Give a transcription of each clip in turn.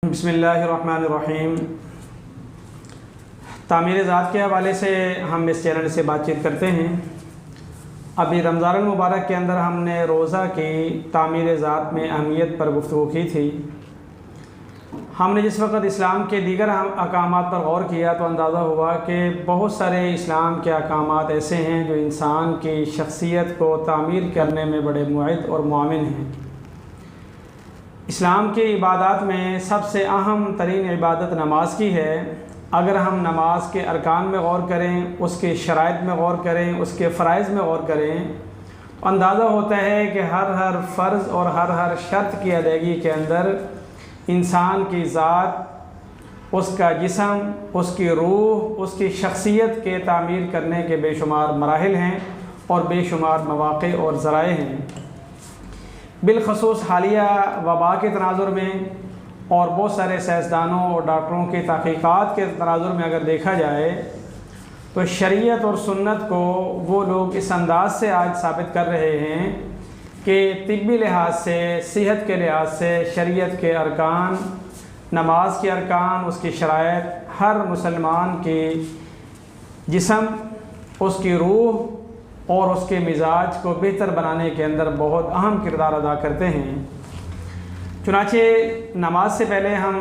بسم اللہ الرحمن الرحیم۔ تعمیر ذات کے حوالے سے ہم اس چینل سے بات چیت کرتے ہیں۔ ابھی رمضان المبارک کے اندر ہم نے روزہ کی تعمیر ذات میں اہمیت پر گفتگو کی تھی۔ ہم نے جس وقت اسلام کے دیگر احکامات پر غور کیا تو اندازہ ہوا کہ بہت سارے اسلام کے احکامات ایسے ہیں جو انسان کی شخصیت کو تعمیر کرنے میں بڑے معد اور معاون ہیں۔ اسلام کی عبادات میں سب سے اہم ترین عبادت نماز کی ہے۔ اگر ہم نماز کے ارکان میں غور کریں، اس کے شرائط میں غور کریں، اس کے فرائض میں غور کریں تو اندازہ ہوتا ہے کہ ہر فرض اور ہر شرط کی ادائیگی کے اندر انسان کی ذات، اس کا جسم، اس کی روح، اس کی شخصیت کے تعمیر کرنے کے بے شمار مراحل ہیں اور بے شمار مواقع اور ذرائع ہیں۔ بالخصوص حالیہ وبا کے تناظر میں اور بہت سارے سائنسدانوں اور ڈاکٹروں کی تحقیقات کے تناظر میں اگر دیکھا جائے تو شریعت اور سنت کو وہ لوگ اس انداز سے آج ثابت کر رہے ہیں کہ طبی لحاظ سے، صحت کے لحاظ سے شریعت کے ارکان، نماز کے ارکان، اس کی شرائط ہر مسلمان کی جسم، اس کی روح اور اس کے مزاج کو بہتر بنانے کے اندر بہت اہم کردار ادا کرتے ہیں۔ چنانچہ نماز سے پہلے ہم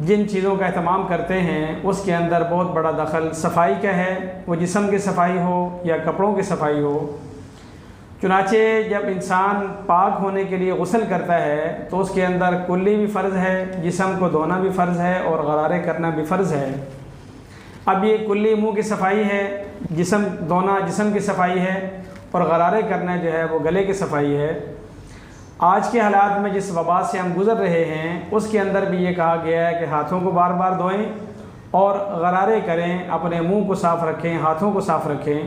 جن چیزوں کا اہتمام کرتے ہیں اس کے اندر بہت بڑا دخل صفائی کا ہے، وہ جسم کی صفائی ہو یا کپڑوں کی صفائی ہو۔ چنانچہ جب انسان پاک ہونے کے لیے غسل کرتا ہے تو اس کے اندر کلی بھی فرض ہے، جسم کو دھونا بھی فرض ہے اور غرارے کرنا بھی فرض ہے۔ اب یہ کلی منہ کی صفائی ہے، جسم دھونا جسم کی صفائی ہے اور غرارے کرنا جو ہے وہ گلے کی صفائی ہے۔ آج کے حالات میں جس وبا سے ہم گزر رہے ہیں اس کے اندر بھی یہ کہا گیا ہے کہ ہاتھوں کو بار بار دھوئیں اور غرارے کریں، اپنے منہ کو صاف رکھیں، ہاتھوں کو صاف رکھیں۔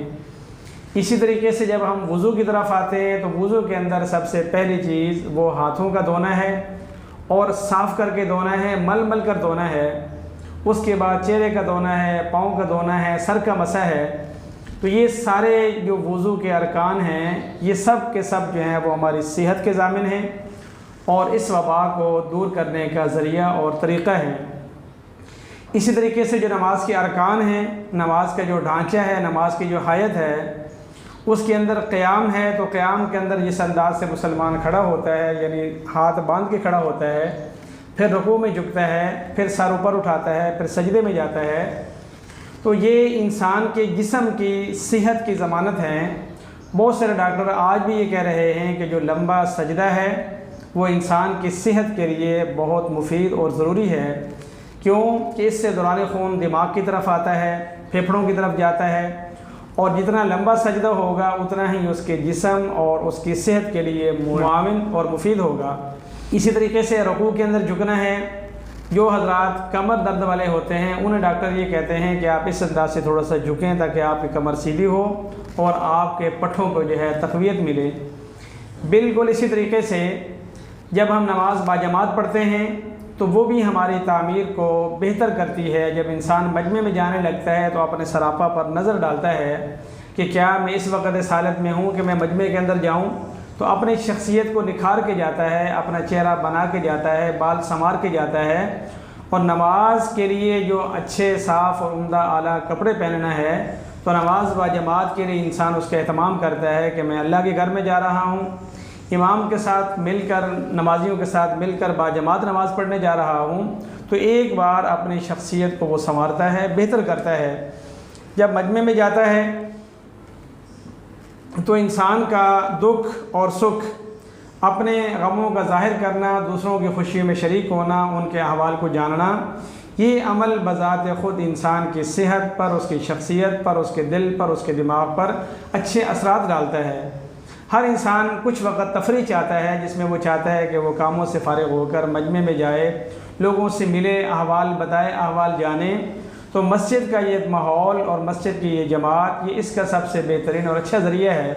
اسی طریقے سے جب ہم وضو کی طرف آتے ہیں تو وضو کے اندر سب سے پہلی چیز وہ ہاتھوں کا دھونا ہے اور صاف کر کے دھونا ہے، مل کر دھونا ہے۔ اس کے بعد چہرے کا دھونا ہے، پاؤں کا دھونا ہے، سر کا مسح ہے۔ تو یہ سارے جو وضو کے ارکان ہیں یہ سب کے سب جو ہیں وہ ہماری صحت کے ضامن ہیں اور اس وبا کو دور کرنے کا ذریعہ اور طریقہ ہے۔ اسی طریقے سے جو نماز کے ارکان ہیں، نماز کا جو ڈھانچہ ہے، نماز کی جو حیت ہے، اس کے اندر قیام ہے تو قیام کے اندر جس انداز سے مسلمان کھڑا ہوتا ہے، یعنی ہاتھ باندھ کے کھڑا ہوتا ہے، پھر رکوع میں جھکتا ہے، پھر سر اوپر اٹھاتا ہے، پھر سجدے میں جاتا ہے، تو یہ انسان کے جسم کی صحت کی ضمانت ہے۔ بہت سارے ڈاکٹر آج بھی یہ کہہ رہے ہیں کہ جو لمبا سجدہ ہے وہ انسان کی صحت کے لیے بہت مفید اور ضروری ہے۔ کیوں کہ اس سے دوران خون دماغ کی طرف آتا ہے، پھیپھڑوں کی طرف جاتا ہے اور جتنا لمبا سجدہ ہوگا اتنا ہی اس کے جسم اور اس کی صحت کے لیے معاون اور مفید ہوگا۔ اسی طریقے سے رکوع کے اندر جھکنا ہے۔ جو حضرات کمر درد والے ہوتے ہیں انہیں ڈاکٹر یہ کہتے ہیں کہ آپ اس انداز سے تھوڑا سا جھکیں تاکہ آپ کی کمر سیدھی ہو اور آپ کے پٹھوں کو جو ہے تقویت ملے۔ بالکل اسی طریقے سے جب ہم نماز باجماعت پڑھتے ہیں تو وہ بھی ہماری تعمیر کو بہتر کرتی ہے۔ جب انسان مجمع میں جانے لگتا ہے تو اپنے سراپا پر نظر ڈالتا ہے کہ کیا میں اس وقت اس حالت میں ہوں کہ میں مجمع کے اندر جاؤں، تو اپنی شخصیت کو نکھار کے جاتا ہے، اپنا چہرہ بنا کے جاتا ہے، بال سنوار کے جاتا ہے اور نماز کے لیے جو اچھے صاف اور عمدہ اعلیٰ کپڑے پہننا ہے تو نماز با جماعت کے لیے انسان اس کا اہتمام کرتا ہے کہ میں اللہ کے گھر میں جا رہا ہوں، امام کے ساتھ مل کر، نمازیوں کے ساتھ مل کر با جماعت نماز پڑھنے جا رہا ہوں، تو ایک بار اپنی شخصیت کو وہ سنوارتا ہے، بہتر کرتا ہے۔ جب مجمع میں جاتا ہے تو انسان کا دکھ اور سکھ، اپنے غموں کا ظاہر کرنا، دوسروں کی خوشیوں میں شریک ہونا، ان کے احوال کو جاننا، یہ عمل بذات خود انسان کی صحت پر، اس کی شخصیت پر، اس کے دل پر، اس کے دماغ پر اچھے اثرات ڈالتا ہے۔ ہر انسان کچھ وقت تفریح چاہتا ہے جس میں وہ چاہتا ہے کہ وہ کاموں سے فارغ ہو کر مجمع میں جائے، لوگوں سے ملے، احوال بتائے، احوال جانے۔ تو مسجد کا یہ ماحول اور مسجد کی یہ جماعت یہ اس کا سب سے بہترین اور اچھا ذریعہ ہے۔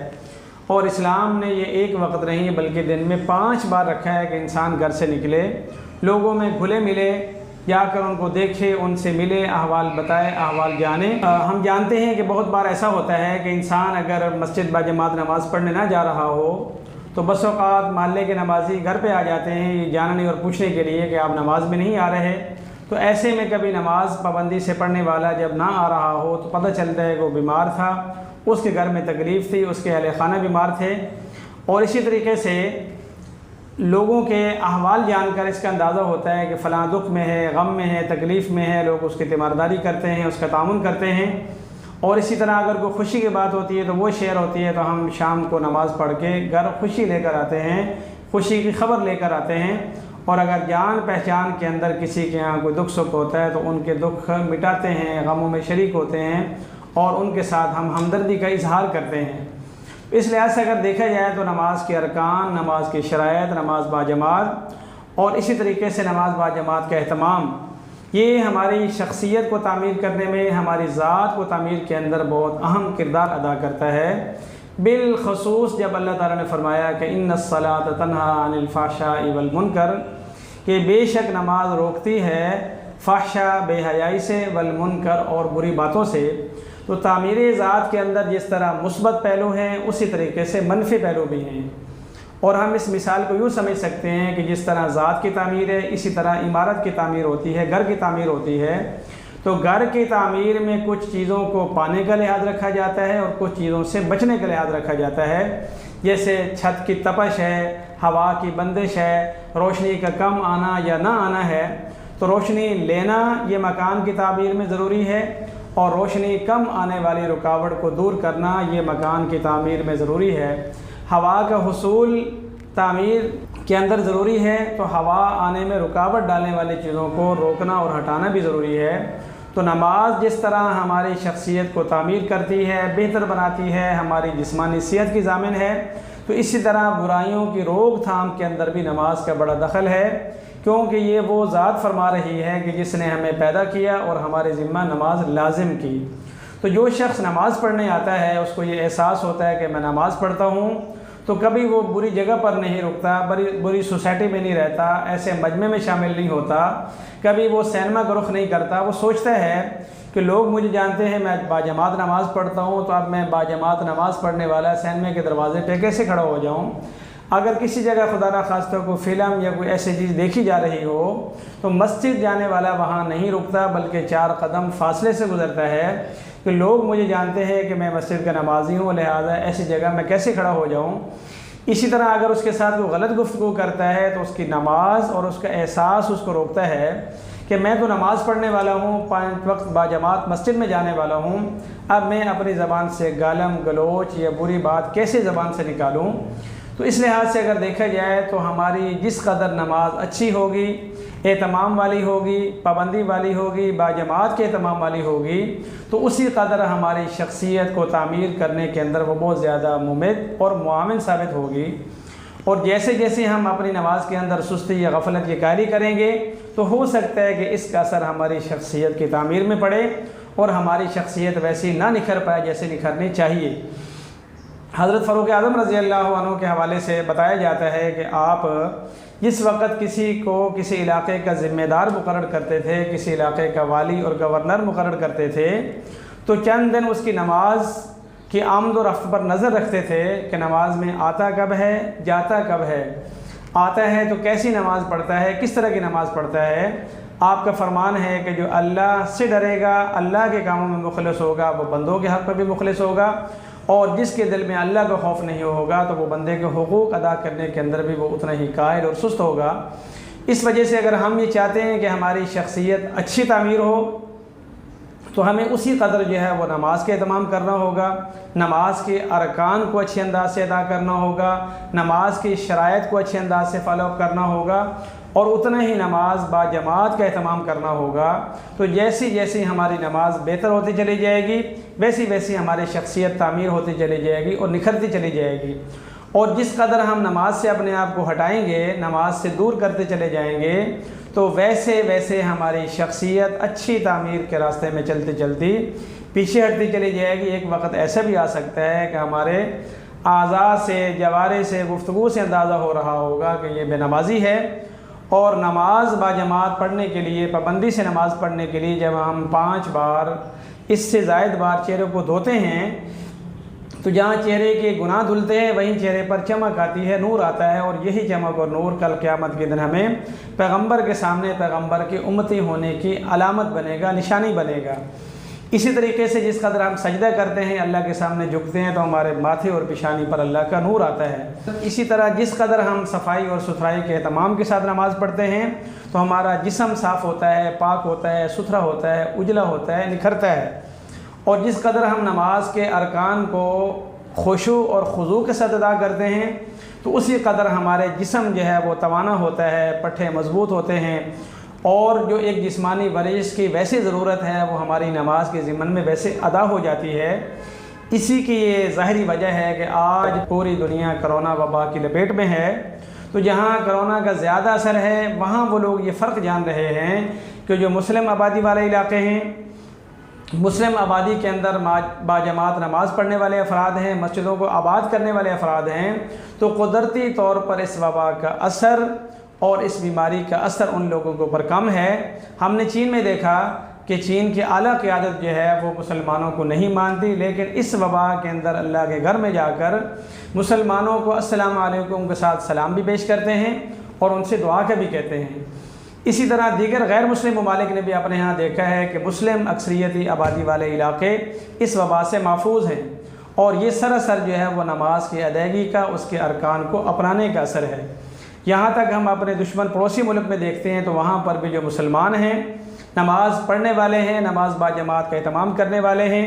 اور اسلام نے یہ ایک وقت نہیں بلکہ دن میں 5 بار رکھا ہے کہ انسان گھر سے نکلے، لوگوں میں گھلے ملے، جا کر ان کو دیکھے، ان سے ملے، احوال بتائے، احوال جانے۔ ہم جانتے ہیں کہ بہت بار ایسا ہوتا ہے کہ انسان اگر مسجد با جماعت نماز پڑھنے نہ جا رہا ہو تو بس اوقات محلے کے نمازی گھر پہ آ جاتے ہیں یہ جاننے اور پوچھنے کے لیے کہ آپ نماز میں نہیں آ رہے، تو ایسے میں کبھی نماز پابندی سے پڑھنے والا جب نہ آ رہا ہو تو پتہ چلتا ہے کہ وہ بیمار تھا، اس کے گھر میں تکلیف تھی، اس کے اہل خانہ بیمار تھے، اور اسی طریقے سے لوگوں کے احوال جان کر اس کا اندازہ ہوتا ہے کہ فلاں دکھ میں ہے، غم میں ہے، تکلیف میں ہے، لوگ اس کی تیمارداری کرتے ہیں، اس کا تعاون کرتے ہیں۔ اور اسی طرح اگر کوئی خوشی کی بات ہوتی ہے تو وہ شعر ہوتی ہے، تو ہم شام کو نماز پڑھ کے گھر خوشی لے کر آتے ہیں، خوشی کی خبر لے کر آتے ہیں، اور اگر جان پہچان کے اندر کسی کے یہاں کوئی دکھ سکھ ہوتا ہے تو ان کے دکھ مٹاتے ہیں، غموں میں شریک ہوتے ہیں، اور ان کے ساتھ ہم ہمدردی کا اظہار کرتے ہیں۔ اس لحاظ سے اگر دیکھا جائے تو نماز کے ارکان، نماز کی شرائط، نماز باجماعت اور اسی طریقے سے نماز باجماعت کا اہتمام، یہ ہماری شخصیت کو تعمیر کرنے میں، ہماری ذات کو تعمیر کے اندر بہت اہم کردار ادا کرتا ہے، بالخصوص جب اللہ تعالیٰ نے فرمایا کہ ان الصلاۃ تنہی عن الفحشاء والمنکر، کہ بے شک نماز روکتی ہے فحشاء بے حیائی سے، والمنکر اور بری باتوں سے۔ تو تعمیر ذات کے اندر جس طرح مثبت پہلو ہیں اسی طریقے سے منفی پہلو بھی ہیں، اور ہم اس مثال کو یوں سمجھ سکتے ہیں کہ جس طرح ذات کی تعمیر ہے اسی طرح عمارت کی تعمیر ہوتی ہے، گھر کی تعمیر ہوتی ہے۔ تو گھر کی تعمیر میں کچھ چیزوں کو پانے کا لحاظ رکھا جاتا ہے اور کچھ چیزوں سے بچنے کا لحاظ رکھا جاتا ہے، جیسے چھت کی تپش ہے، ہوا کی بندش ہے، روشنی کا کم آنا یا نہ آنا ہے۔ تو روشنی لینا یہ مکان کی تعمیر میں ضروری ہے، اور روشنی کم آنے والی رکاوٹ کو دور کرنا یہ مکان کی تعمیر میں ضروری ہے۔ ہوا کا حصول تعمیر کے اندر ضروری ہے، تو ہوا آنے میں رکاوٹ ڈالنے والی چیزوں کو روکنا اور ہٹانا بھی ضروری ہے۔ تو نماز جس طرح ہماری شخصیت کو تعمیر کرتی ہے، بہتر بناتی ہے، ہماری جسمانی صحت کی ضامن ہے، تو اسی طرح برائیوں کی روک تھام کے اندر بھی نماز کا بڑا دخل ہے، کیونکہ یہ وہ ذات فرما رہی ہے کہ جس نے ہمیں پیدا کیا اور ہمارے ذمہ نماز لازم کی۔ تو جو شخص نماز پڑھنے آتا ہے اس کو یہ احساس ہوتا ہے کہ میں نماز پڑھتا ہوں، تو کبھی وہ بری جگہ پر نہیں رکتا، بری سوسائٹی میں نہیں رہتا، ایسے مجمع میں شامل نہیں ہوتا، کبھی وہ سینما کا رخ نہیں کرتا۔ وہ سوچتا ہے کہ لوگ مجھے جانتے ہیں میں باجماعت نماز پڑھتا ہوں، تو اب میں باجماعت نماز پڑھنے والا سینما کے دروازے پہ کیسے کھڑا ہو جاؤں؟ اگر کسی جگہ خدا نخواستہ کوئی فلم یا کوئی ایسی چیز دیکھی جا رہی ہو تو مسجد جانے والا وہاں نہیں رکتا، بلکہ 4 قدم فاصلے سے گزرتا ہے کہ لوگ مجھے جانتے ہیں کہ میں مسجد کا نمازی ہوں، لہذا ایسی جگہ میں کیسے کھڑا ہو جاؤں۔ اسی طرح اگر اس کے ساتھ کوئی غلط گفتگو کرتا ہے تو اس کی نماز اور اس کا احساس اس کو روکتا ہے کہ میں تو نماز پڑھنے والا ہوں، 5 وقت باجماعت مسجد میں جانے والا ہوں، اب میں اپنی زبان سے گالم گلوچ یا بری بات کیسے زبان سے نکالوں۔ تو اس لحاظ سے اگر دیکھا جائے تو ہماری جس قدر نماز اچھی ہوگی، اہتمام والی ہوگی، پابندی والی ہوگی، باجماعت کے اہتمام والی ہوگی، تو اسی قدر ہماری شخصیت کو تعمیر کرنے کے اندر وہ بہت زیادہ ممد اور معاون ثابت ہوگی۔ اور جیسے جیسے ہم اپنی نماز کے اندر سستی یا غفلت کی کاری کریں گے تو ہو سکتا ہے کہ اس کا اثر ہماری شخصیت کی تعمیر میں پڑے اور ہماری شخصیت ویسی نہ نکھر پائے جیسے نکھرنی چاہیے۔ حضرت فاروق اعظم رضی اللہ عنہ کے حوالے سے بتایا جاتا ہے کہ آپ جس وقت کسی کو کسی علاقے کا ذمہ دار مقرر کرتے تھے، کسی علاقے کا والی اور گورنر مقرر کرتے تھے، تو چند دن اس کی نماز کی آمد و رفت پر نظر رکھتے تھے کہ نماز میں آتا کب ہے، جاتا کب ہے، آتا ہے تو کیسی نماز پڑھتا ہے، کس طرح کی نماز پڑھتا ہے۔ آپ کا فرمان ہے کہ جو اللہ سے ڈرے گا، اللہ کے کاموں میں مخلص ہوگا، وہ بندوں کے حق میں بھی مخلص ہوگا، اور جس کے دل میں اللہ کا خوف نہیں ہوگا تو وہ بندے کے حقوق ادا کرنے کے اندر بھی وہ اتنا ہی قائل اور سست ہوگا۔ اس وجہ سے اگر ہم یہ چاہتے ہیں کہ ہماری شخصیت اچھی تعمیر ہو تو ہمیں اسی قدر جو ہے وہ نماز کے اہتمام کرنا ہوگا، نماز کے ارکان کو اچھے انداز سے ادا کرنا ہوگا، نماز کی شرائط کو اچھے انداز سے فالو اپ کرنا ہوگا، اور اتنا ہی نماز باجماعت کا اہتمام کرنا ہوگا۔ تو جیسی جیسی ہماری نماز بہتر ہوتی چلی جائے گی ویسی ویسی ہماری شخصیت تعمیر ہوتی چلی جائے گی اور نکھرتی چلی جائے گی، اور جس قدر ہم نماز سے اپنے آپ کو ہٹائیں گے، نماز سے دور کرتے چلے جائیں گے، تو ویسے ویسے ہماری شخصیت اچھی تعمیر کے راستے میں چلتی چلتی پیچھے ہٹتی چلی جائے گی۔ ایک وقت ایسا بھی آ سکتا ہے کہ ہمارے اعضاء سے، جوارے سے، گفتگو سے اندازہ ہو رہا ہوگا کہ یہ بے نمازی ہے، اور نماز باجماعت پڑھنے کے لیے، پابندی سے نماز پڑھنے کے لیے جب ہم 5 بار اس سے زائد بار چہرے کو دھوتے ہیں تو تو جہاں چہرے کے گناہ دھلتے ہیں وہیں چہرے پر چمک آتی ہے، نور آتا ہے، اور یہی چمک اور نور کل قیامت کے دن ہمیں پیغمبر کے سامنے پیغمبر کے امتی ہونے کی علامت بنے گا، نشانی بنے گا۔ اسی طریقے سے جس قدر ہم سجدہ کرتے ہیں، اللہ کے سامنے جھکتے ہیں، تو ہمارے ماتھے اور پیشانی پر اللہ کا نور آتا ہے۔ اسی طرح جس قدر ہم صفائی اور ستھرائی کے اہتمام کے ساتھ نماز پڑھتے ہیں تو ہمارا جسم صاف ہوتا ہے، پاک ہوتا ہے، ستھرا ہوتا ہے، اجلا ہوتا ہے، نکھرتا ہے۔ اور جس قدر ہم نماز کے ارکان کو خشوع اور خضوع کے ساتھ ادا کرتے ہیں تو اسی قدر ہمارے جسم جو ہے وہ توانا ہوتا ہے، پٹھے مضبوط ہوتے ہیں، اور جو ایک جسمانی ورزش کی ویسے ضرورت ہے وہ ہماری نماز کے ضمن میں ویسے ادا ہو جاتی ہے۔ اسی کی یہ ظاہری وجہ ہے کہ آج پوری دنیا کرونا وبا کی لپیٹ میں ہے، تو جہاں کرونا کا زیادہ اثر ہے وہاں وہ لوگ یہ فرق جان رہے ہیں کہ جو مسلم آبادی والے علاقے ہیں، مسلم آبادی کے اندر باجماعت نماز پڑھنے والے افراد ہیں، مسجدوں کو آباد کرنے والے افراد ہیں، تو قدرتی طور پر اس وبا کا اثر اور اس بیماری کا اثر ان لوگوں کے اوپر کم ہے۔ ہم نے چین میں دیکھا کہ چین کی اعلیٰ قیادت جو ہے وہ مسلمانوں کو نہیں مانتی، لیکن اس وبا کے اندر اللہ کے گھر میں جا کر مسلمانوں کو السلام علیکم کے ساتھ سلام بھی پیش کرتے ہیں اور ان سے دعا کا بھی کہتے ہیں۔ اسی طرح دیگر غیر مسلم ممالک نے بھی اپنے ہاں دیکھا ہے کہ مسلم اکثریتی آبادی والے علاقے اس وبا سے محفوظ ہیں، اور یہ سراسر جو ہے وہ نماز کی ادائیگی کا، اس کے ارکان کو اپنانے کا اثر ہے۔ یہاں تک ہم اپنے دشمن پڑوسی ملک میں دیکھتے ہیں تو وہاں پر بھی جو مسلمان ہیں، نماز پڑھنے والے ہیں، نماز باجماعت کا اہتمام کرنے والے ہیں،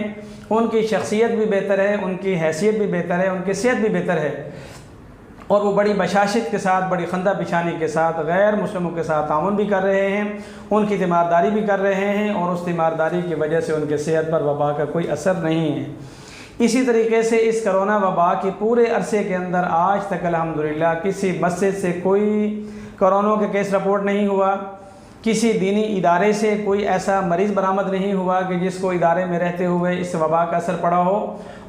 ان کی شخصیت بھی بہتر ہے، ان کی حیثیت بھی بہتر ہے، ان کی صحت بھی بہتر ہے، اور وہ بڑی بشاشت کے ساتھ، بڑی خندہ پیشانی کے ساتھ غیر مسلموں کے ساتھ تعاون بھی کر رہے ہیں، ان کی تیمارداری بھی کر رہے ہیں، اور اس تیمارداری کی وجہ سے ان کے صحت پر وبا کا کوئی اثر نہیں ہے۔ اسی طریقے سے اس کرونا وبا کے پورے عرصے کے اندر آج تک الحمدللہ کسی مسجد سے کوئی کرونا کا کیس رپورٹ نہیں ہوا، کسی دینی ادارے سے کوئی ایسا مریض برآمد نہیں ہوا کہ جس کو ادارے میں رہتے ہوئے اس وبا کا اثر پڑا ہو،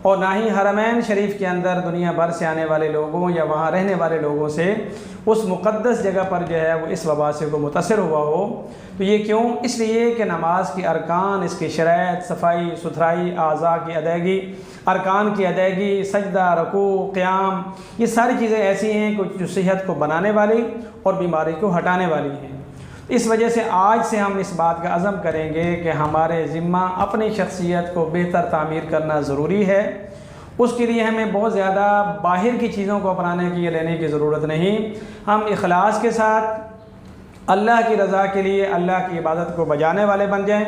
اور نہ ہی حرمین شریف کے اندر دنیا بھر سے آنے والے لوگوں یا وہاں رہنے والے لوگوں سے اس مقدس جگہ پر جو ہے وہ اس وبا سے کو متاثر ہوا ہو۔ تو یہ کیوں؟ اس لیے کہ نماز کی ارکان، اس کی شرائط، صفائی ستھرائی، اعضاء کی ادائیگی، ارکان کی ادائیگی، سجدہ، رکوع، قیام، یہ ساری چیزیں ایسی ہیں جو صحت کو بنانے والی اور بیماری کو ہٹانے والی ہیں۔ اس وجہ سے آج سے ہم اس بات کا عزم کریں گے کہ ہمارے ذمہ اپنی شخصیت کو بہتر تعمیر کرنا ضروری ہے۔ اس کے لیے ہمیں بہت زیادہ باہر کی چیزوں کو اپنانے کی یا لینے کی ضرورت نہیں۔ ہم اخلاص کے ساتھ اللہ کی رضا کے لیے اللہ کی عبادت کو بجانے والے بن جائیں،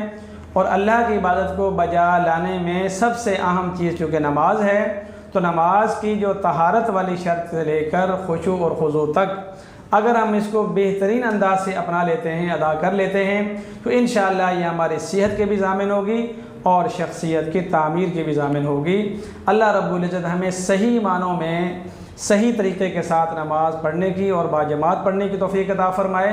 اور اللہ کی عبادت کو بجا لانے میں سب سے اہم چیز چونکہ نماز ہے، تو نماز کی جو طہارت والی شرط سے لے کر خشوع اور خضوع تک اگر ہم اس کو بہترین انداز سے اپنا لیتے ہیں، ادا کر لیتے ہیں، تو انشاءاللہ یہ ہماری صحت کے بھی ضامن ہوگی اور شخصیت کی تعمیر کی بھی ضامن ہوگی۔ اللہ رب العزت ہمیں صحیح معنوں میں صحیح طریقے کے ساتھ نماز پڑھنے کی اور باجماعت پڑھنے کی توفیق عطا فرمائے،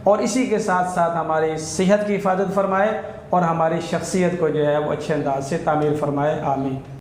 اور اسی کے ساتھ ساتھ ہماری صحت کی حفاظت فرمائے اور ہماری شخصیت کو جو ہے وہ اچھے انداز سے تعمیر فرمائے۔ آمین۔